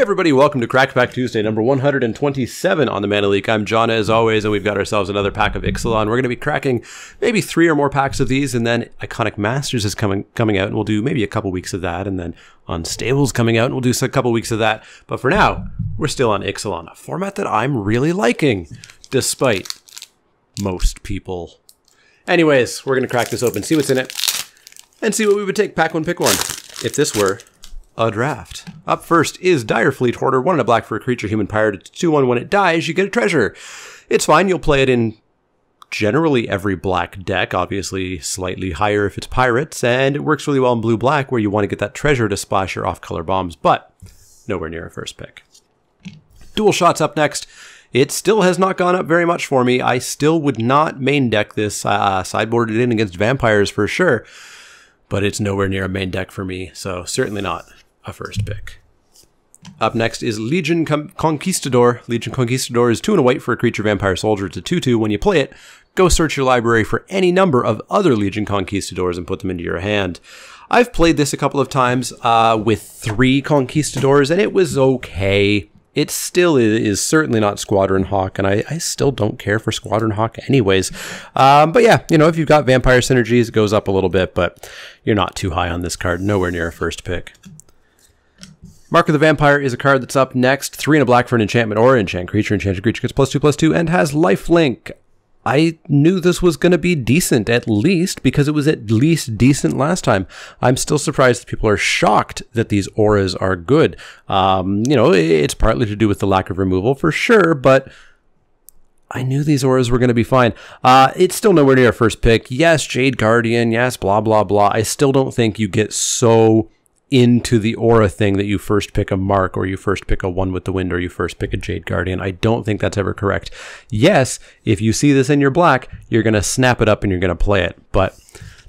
everybody, welcome to Crackback Tuesday, number 127 on the Mana Leak. I'm John as always, and we've got ourselves another pack of Ixalan. We're going to be cracking maybe 3 or more packs of these, and then Iconic Masters is coming out, and we'll do maybe a couple weeks of that, and then Unstable's coming out, and we'll do a couple weeks of that. But for now, we're still on Ixalan, a format that I'm really liking, despite most people. Anyways, we're going to crack this open, see what's in it, and see what we would take. Pack one, pick one. If this were a draft. Up first is Direfleet Hoarder, 1 and a black for a creature, human pirate. It's 2/1. When it dies, you get a treasure. It's fine. You'll play it in generally every black deck, obviously slightly higher if it's pirates, and it works really well in blue-black where you want to get that treasure to splash your off-color bombs, but nowhere near a first pick. Dual Shotz up next. It still has not gone up very much for me. I still would not main deck this, sideboarded in against vampires for sure, but it's nowhere near a main deck for me, so certainly not a first pick. Up next is Legion Conquistador. Legion Conquistador is 2 and a white for a creature vampire soldier. It's a 2/2. When you play it, go search your library for any number of other Legion Conquistadors and put them into your hand. I've played this a couple of times with 3 Conquistadors, and it was okay. It still is certainly not Squadron Hawk, and I still don't care for Squadron Hawk anyways. But yeah, you know, if you've got vampire synergies, it goes up a little bit, but you're not too high on this card. Nowhere near a first pick. Mark of the Vampire is a card that's up next. 3 and a black for an enchantment or enchant creature. Enchanted creature gets +2/+2 and has lifelink. I knew this was going to be decent, at least, because it was at least decent last time. I'm still surprised that people are shocked that these auras are good. You know, it's partly to do with the lack of removal, for sure, but I knew these auras were going to be fine. It's still nowhere near a first pick. Yes, Jade Guardian, yes, blah, blah, blah. I still don't think you get so into the aura thing that you first pick a Mark, or you first pick a One with the Wind, or you first pick a Jade Guardian. I don't think that's ever correct. Yes, if you see this in your black, you're going to snap it up and you're going to play it. But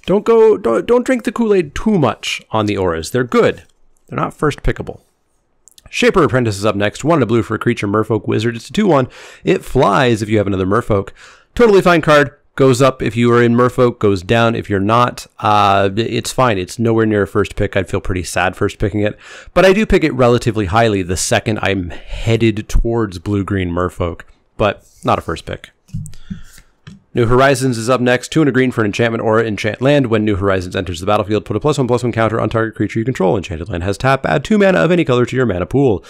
don't drink the Kool-Aid too much on the auras. They're good. They're not first pickable. Shaper Apprentice is up next. 1 and a blue for a creature, Merfolk Wizard. It's a 2/1. It flies if you have another Merfolk. Totally fine card. Goes up if you are in Merfolk, goes down if you're not. It's fine. It's nowhere near a first pick. I'd feel pretty sad first picking it. But I do pick it relatively highly the second I'm headed towards blue-green Merfolk. But not a first pick. New Horizons is up next. 2 and a green for an enchantment aura, enchant land. When New Horizons enters the battlefield, put a +1/+1 counter on target creature you control. Enchanted land has tap. Add 2 mana of any color to your mana pool.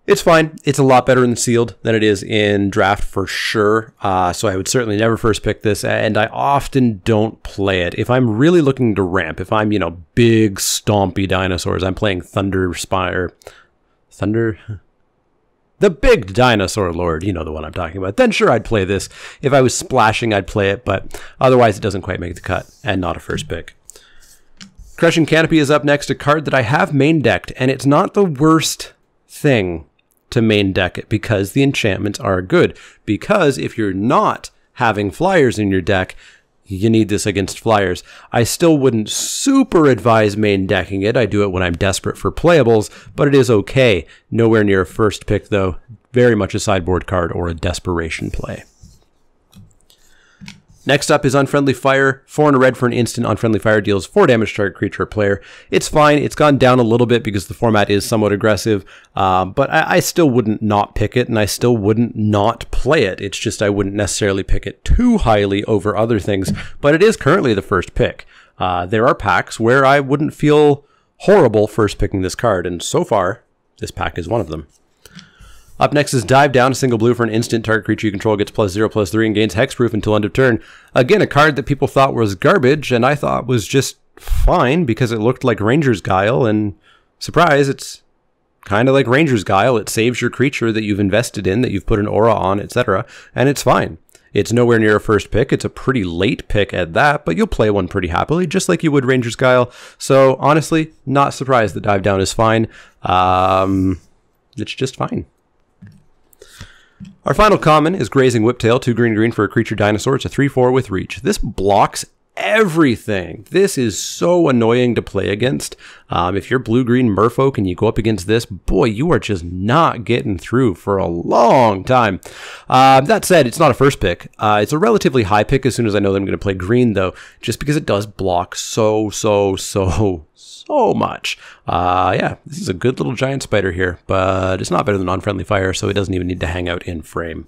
It's fine. It's a lot better in sealed than it is in draft for sure. So I would certainly never first pick this, and I often don't play it. If I'm really looking to ramp, if I'm, you know, big stompy dinosaurs, I'm playing the big dinosaur lord, you know the one I'm talking about, then sure, I'd play this. If I was splashing, I'd play it, but otherwise it doesn't quite make the cut, and not a first pick. Crushing Canopy is up next, a card that I have main decked, and it's not the worst thing to main deck it because the enchantments are good. Because if you're not having flyers in your deck, you need this against flyers. I still wouldn't super advise main decking it. I do it when I'm desperate for playables, but it is okay. Nowhere near a first pick though. Very much a sideboard card or a desperation play. Next up is Unfriendly Fire. 4 and a red for an instant. Unfriendly Fire deals 4 damage to target creature or player. It's fine. It's gone down a little bit because the format is somewhat aggressive, but I still wouldn't not pick it, and I still wouldn't not play it. It's just I wouldn't necessarily pick it too highly over other things, but it is currently the first pick. There are packs where I wouldn't feel horrible first picking this card, and so far, this pack is one of them. Up next is Dive Down, a single blue for an instant. Target creature you control gets +0/+3 and gains hexproof until end of turn. Again, a card that people thought was garbage, and I thought was just fine because it looked like Ranger's Guile, and surprise, it's kind of like Ranger's Guile. It saves your creature that you've invested in, that you've put an aura on, etc., and it's fine. It's nowhere near a first pick. It's a pretty late pick at that, but you'll play one pretty happily, just like you would Ranger's Guile. So honestly, not surprised that Dive Down is fine. It's just fine. Our final common is Grazing Whiptail, 2 green for a creature dinosaur. It's a 3/4 with reach. This blocks everything. This is so annoying to play against. If you're blue-green merfolk and you go up against this, boy, you are just not getting through for a long time. That said, it's not a first pick. It's a relatively high pick as soon as I know that I'm going to play green, though, just because it does block so much. Yeah, this is a good little giant spider here, but it's not better than Unfriendly Fire, so it doesn't even need to hang out in frame.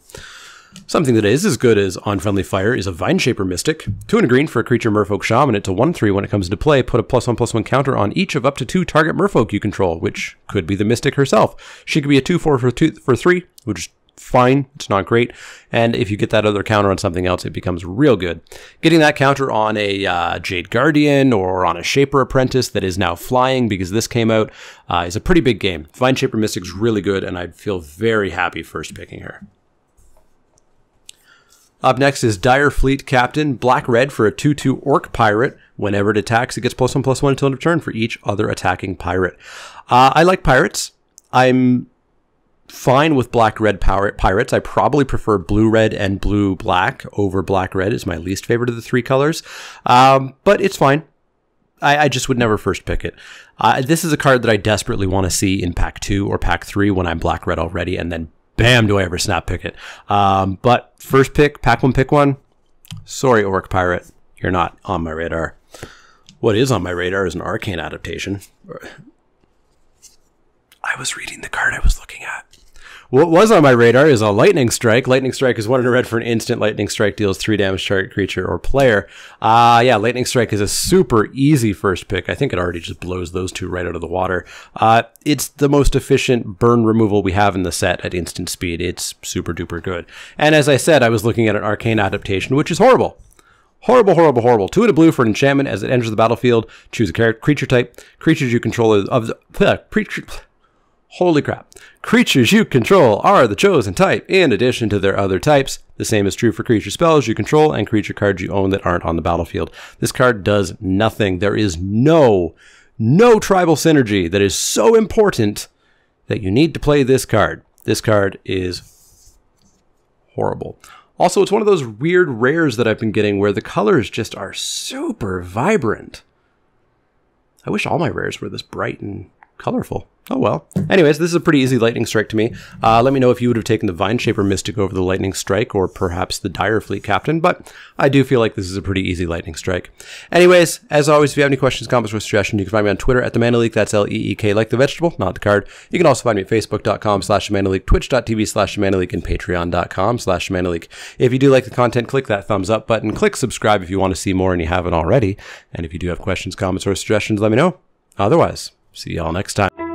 Something that is as good as Unfriendly Fire is a Vineshaper Mystic. 2 and a green for a creature merfolk shaman. It's a 1/3 when it comes into play. Put a +1/+1 counter on each of up to 2 target merfolk you control, which could be the Mystic herself. She could be a 2/4 for 3, which is fine. It's not great. And if you get that other counter on something else, it becomes real good. Getting that counter on a Jade Guardian or on a Shaper Apprentice that is now flying because this came out is a pretty big game. Vineshaper Mystic's really good, and I'd feel very happy first picking her. Up next is Dire Fleet Captain, black-red for a 2/2 Orc Pirate. Whenever it attacks, it gets +1/+1 until end of turn for each other attacking pirate. I like pirates. I'm fine with black-red pirates. I probably prefer blue-red and blue-black over black-red. It's my least favorite of the 3 colors, but it's fine. I just would never first pick it. This is a card that I desperately want to see in Pack 2 or Pack 3 when I'm black-red already, and then bam, do I ever snap pick it. But first pick, Pack 1, pick 1. Sorry, Orc Pirate. You're not on my radar. What is on my radar is an Arcane Adaptation. I was reading the card I was looking at. What was on my radar is a Lightning Strike. Lightning Strike is 1 and a red for an instant. Lightning Strike deals 3 damage to target creature or player. Yeah, Lightning Strike is a super easy first pick. I think it already just blows those 2 right out of the water. It's the most efficient burn removal we have in the set at instant speed. It's super duper good. And as I said, I was looking at an Arcane Adaptation, which is horrible. Horrible, horrible, horrible. 2 and a blue for an enchantment. As it enters the battlefield, choose a creature type. Creatures you control of the... Holy crap. Creatures you control are the chosen type, in addition to their other types. The same is true for creature spells you control and creature cards you own that aren't on the battlefield. This card does nothing. There is no tribal synergy that is so important that you need to play this card. This card is horrible. Also, it's one of those weird rares that I've been getting where the colors just are super vibrant. I wish all my rares were this bright and colorful. Oh well. Anyways, this is a pretty easy Lightning Strike to me. Let me know if you would have taken the Vineshaper Mystic over the Lightning Strike, or perhaps the Dire Fleet Captain, but I do feel like this is a pretty easy Lightning Strike. Anyways, as always, if you have any questions, comments, or suggestions, you can find me on Twitter at TheManaLeak. That's L-E-E-K, like the vegetable, not the card. You can also find me at Facebook.com/TheManaLeak, Twitch.tv/TheManaLeak, and Patreon.com/TheManaLeak. If you do like the content, click that thumbs up button. Click subscribe if you want to see more and you haven't already. And if you do have questions, comments, or suggestions, let me know. Otherwise, see y'all next time.